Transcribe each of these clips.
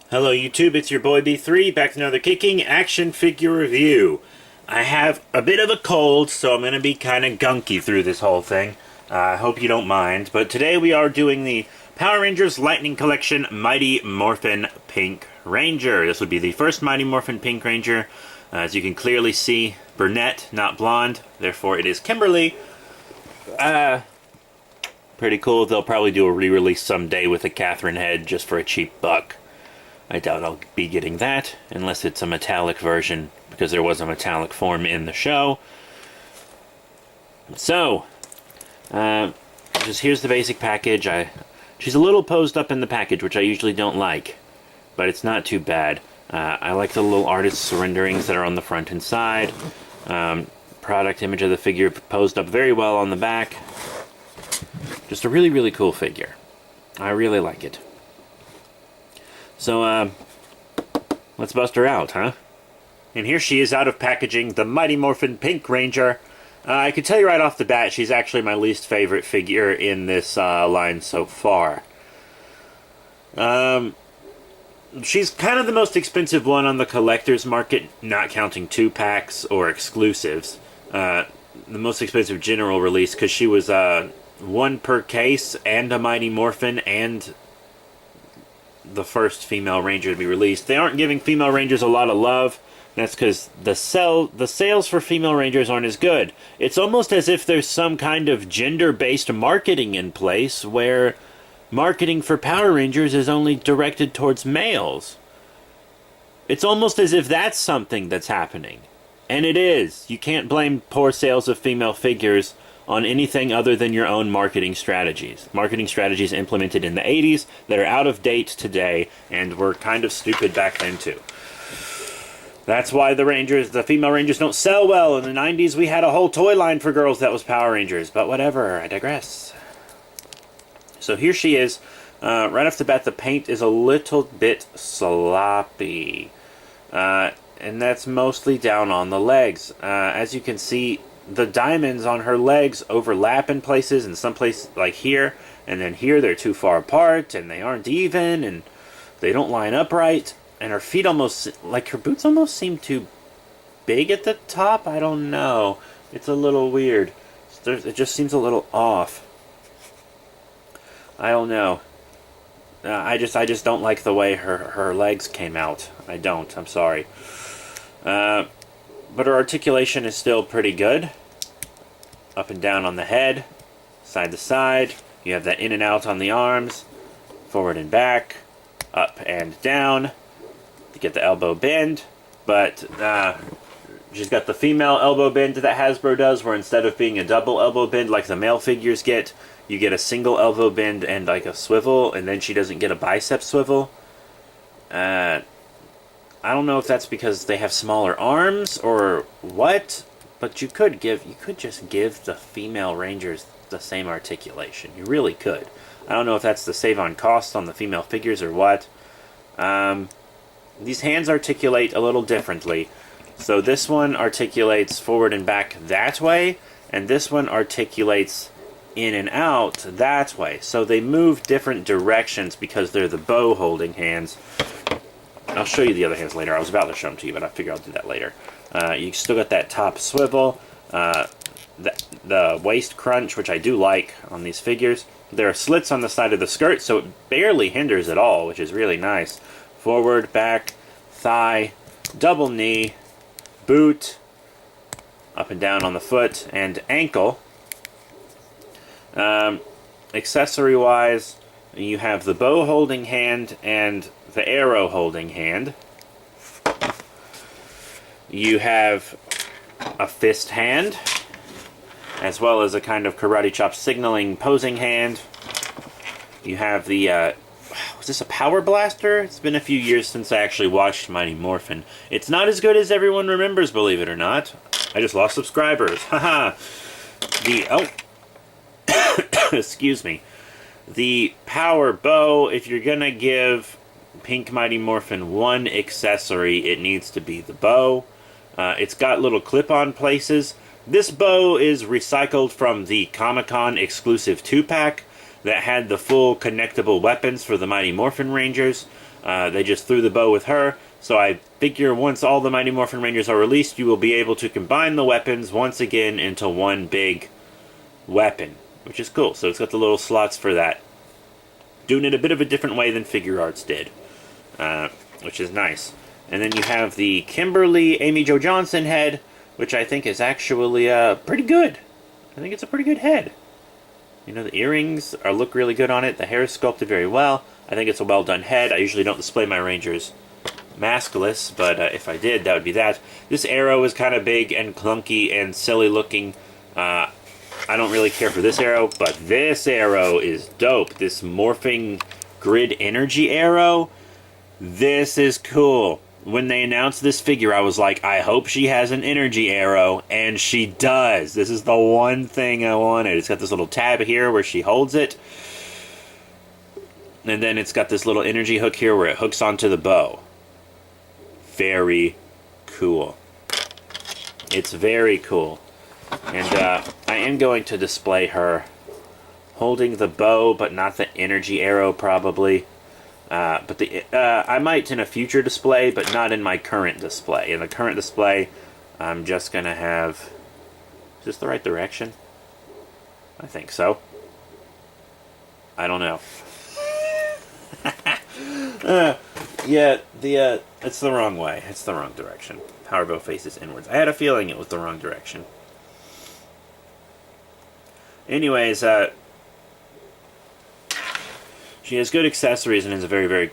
Hello YouTube, it's your boy B3, back to another kicking action figure review. I have a bit of a cold, so I'm going to be kind of gunky through this whole thing. I hope you don't mind, but today we are doing the Power Rangers Lightning Collection Mighty Morphin Pink Ranger. This would be the first Mighty Morphin Pink Ranger. As you can clearly see, brunette, not blonde, therefore it is Kimberly. Pretty cool. They'll probably do a re-release someday with a Catherine head just for a cheap buck. I doubt I'll be getting that, unless it's a metallic version, because there was a metallic form in the show. So, just here's the basic package. She's a little posed up in the package, which I usually don't like, but it's not too bad. I like the little artist's renderings that are on the front and side. Product image of the figure posed up very well on the back. Just a really, really cool figure. I really like it. So, let's bust her out, huh? And here she is out of packaging, the Mighty Morphin Pink Ranger. I can tell you right off the bat, she's actually my least favorite figure in this line so far. She's kind of the most expensive one on the collector's market, not counting 2-packs or exclusives. The most expensive general release, because she was one per case, and a Mighty Morphin, and the first female ranger to be released. They aren't giving female rangers a lot of love. That's because the sales for female rangers aren't as good. It's almost as if there's some kind of gender-based marketing in place where marketing for Power Rangers is only directed towards males. It's almost as if that's something that's happening. And it is. You can't blame poor sales of female figures on anything other than your own marketing strategies. Marketing strategies implemented in the 80s that are out of date today and were kind of stupid back then too. That's why the female Rangers don't sell well. In the 90s we had a whole toy line for girls that was Power Rangers, but whatever, I digress. So here she is. Right off the bat, the paint is a little bit sloppy. And that's mostly down on the legs. As you can see, the diamonds on her legs overlap in places, and some places like here, and then here they're too far apart, and they aren't even, and they don't line up right, and her feet almost, like her boots almost seem too big at the top. I don't know. It's a little weird. It just seems a little off. I don't know. I just don't like the way her legs came out. I don't. I'm sorry. But her articulation is still pretty good. Up and down on the head, side to side. You have that in and out on the arms, forward and back, up and down. You get the elbow bend, but she's got the female elbow bend that Hasbro does, where instead of being a double elbow bend like the male figures get, you get a single elbow bend and like a swivel, and then she doesn't get a bicep swivel. I don't know if that's because they have smaller arms or what, but you could just give the female Rangers the same articulation. You really could. I don't know if that's the save on cost on the female figures or what. These hands articulate a little differently. So this one articulates forward and back that way, and this one articulates in and out that way. So they move different directions because they're the bow holding hands. I'll show you the other hands later. I was about to show them to you, but I figure I'll do that later. You still got that top swivel, the waist crunch, which I do like on these figures. There are slits on the side of the skirt, so it barely hinders at all, which is really nice. Forward, back, thigh, double knee, boot, up and down on the foot, and ankle. Accessory-wise, you have the bow holding hand and the arrow holding hand. You have a fist hand, as well as a kind of karate chop signaling posing hand. You have the, was this a power blaster? It's been a few years since I actually watched Mighty Morphin. It's not as good as everyone remembers, believe it or not. I just lost subscribers. Haha. Excuse me. The power bow, if you're gonna give Pink Mighty Morphin one accessory, it needs to be the bow. It's got little clip-on places. This bow is recycled from the Comic-Con exclusive 2-pack that had the full connectable weapons for the Mighty Morphin Rangers. They just threw the bow with her, so I figure once all the Mighty Morphin Rangers are released, you will be able to combine the weapons once again into one big weapon, which is cool. So it's got the little slots for that. Doing it a bit of a different way than Figure Arts did, which is nice. And then you have the Kimberly Amy Jo Johnson head, which I think is actually pretty good. I think it's a pretty good head. You know, the earrings look really good on it. The hair is sculpted very well. I think it's a well-done head. I usually don't display my Rangers maskless, but if I did, that would be that. This arrow is kind of big and clunky and silly looking. I don't really care for this arrow, but this arrow is dope. This morphing grid energy arrow, this is cool. When they announced this figure, I was like, I hope she has an energy arrow, and she does. This is the one thing I wanted. It's got this little tab here where she holds it, and then it's got this little energy hook here where it hooks onto the bow. Very cool. It's very cool. And I am going to display her holding the bow, but not the energy arrow, probably. But I might in a future display, but not in my current display. In the current display, I'm just going to have... Is this the right direction? I think so. I don't know. Yeah, it's the wrong way. It's the wrong direction. Power bow faces inwards. I had a feeling it was the wrong direction. Anyways, she has good accessories and is a very, very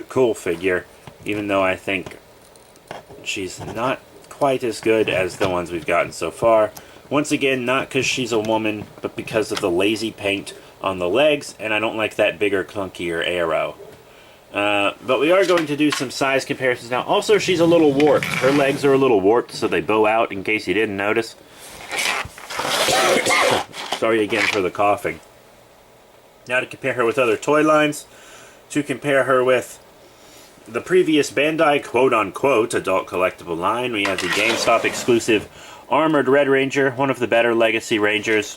cool figure, even though I think she's not quite as good as the ones we've gotten so far. Once again, not because she's a woman, but because of the lazy paint on the legs, and I don't like that bigger, clunkier arrow. But we are going to do some size comparisons now. Also, she's a little warped. Her legs are a little warped, so they bow out, in case you didn't notice. Sorry again for the coughing. Now to compare her with other toy lines, to compare her with the previous Bandai quote-unquote adult collectible line, we have the GameStop exclusive Armored Red Ranger, one of the better Legacy Rangers.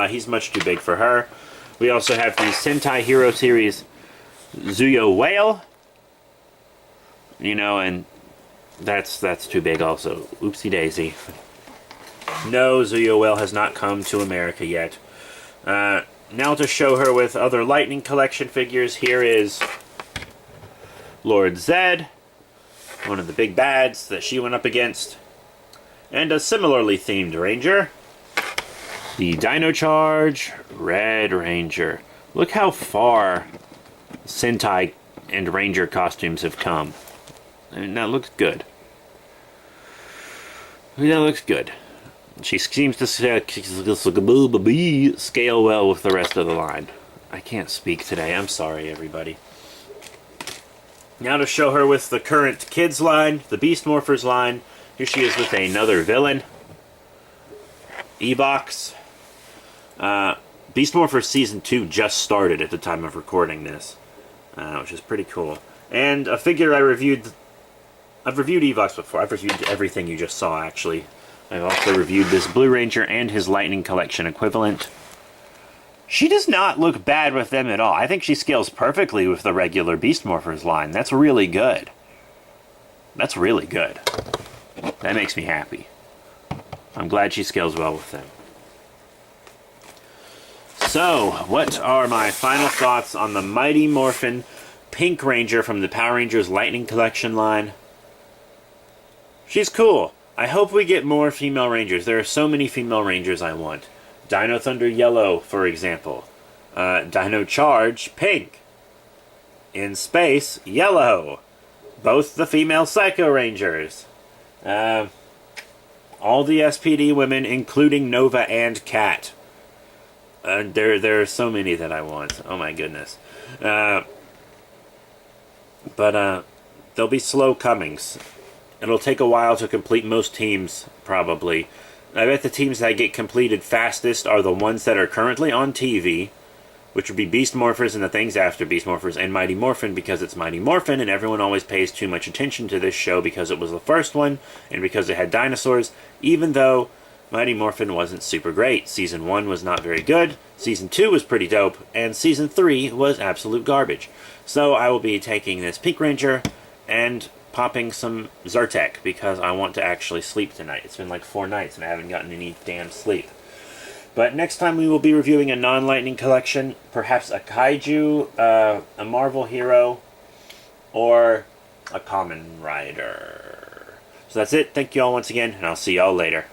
He's much too big for her. We also have the Sentai Hero Series Zuyo Whale. You know, and that's too big also. Oopsie daisy. No, Zuyo Whale has not come to America yet. Now to show her with other Lightning Collection figures, here is Lord Zed, one of the big bads that she went up against, and a similarly themed Ranger, the Dino Charge Red Ranger. Look how far Sentai and Ranger costumes have come. And that looks good. That looks good. She seems to scale well with the rest of the line. I can't speak today. I'm sorry, everybody. Now to show her with the current kids line, the Beast Morphers line. Here she is with another villain. Evox. Beast Morphers Season 2 just started at the time of recording this, which is pretty cool. And a figure I've reviewed Evox before. I've reviewed everything you just saw, actually. I've also reviewed this Blue Ranger and his Lightning Collection equivalent. She does not look bad with them at all. I think she scales perfectly with the regular Beast Morphers line. That's really good. That's really good. That makes me happy. I'm glad she scales well with them. So, what are my final thoughts on the Mighty Morphin Pink Ranger from the Power Rangers Lightning Collection line? She's cool. I hope we get more female Rangers. There are so many female Rangers I want. Dino Thunder Yellow, for example. Dino Charge Pink. In Space Yellow. Both the female Psycho Rangers. All the SPD women, including Nova and Kat. There are so many that I want. Oh my goodness. But they'll be slow comings. It'll take a while to complete most teams, probably. I bet the teams that get completed fastest are the ones that are currently on TV, which would be Beast Morphers and the things after Beast Morphers, and Mighty Morphin, because it's Mighty Morphin, and everyone always pays too much attention to this show because it was the first one, and because it had dinosaurs, even though Mighty Morphin wasn't super great. Season 1 was not very good, Season 2 was pretty dope, and Season 3 was absolute garbage. So I will be taking this Pink Ranger and popping some Zyrtec, because I want to actually sleep tonight. It's been like 4 nights and I haven't gotten any damn sleep. But next time we will be reviewing a non-lightning collection, perhaps a Kaiju, a Marvel hero, or a Kamen Rider. So that's it. Thank you all once again, and I'll see y'all later.